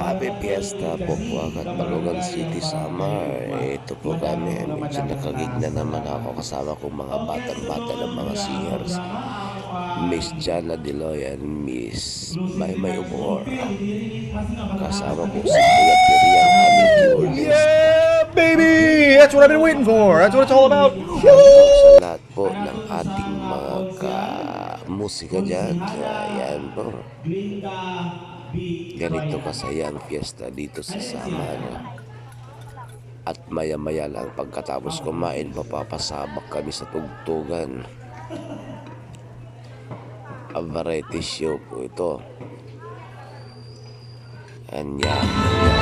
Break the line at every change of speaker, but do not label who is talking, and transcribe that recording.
Happy Fiesta po po at Malugan City Summer. Ito po kami. Medyo nakagig na naman ako kasama kong mga batang-bata ng mga singers. Miss Jana Deloy and Miss Maymay Ubor. Kasama po si Kuya Piri ang aming keyboardist.
Yeah, baby! That's what I've been waiting for. That's what it's all about.
Sa lahat po ng ating mga musika dyan. Ayan po. Ganito kasaya ang fiesta dito sa Samar. At maya-maya lang pagkatapos kumain, mapapasabak kami sa tugtugan. A variety show po ito. And yan.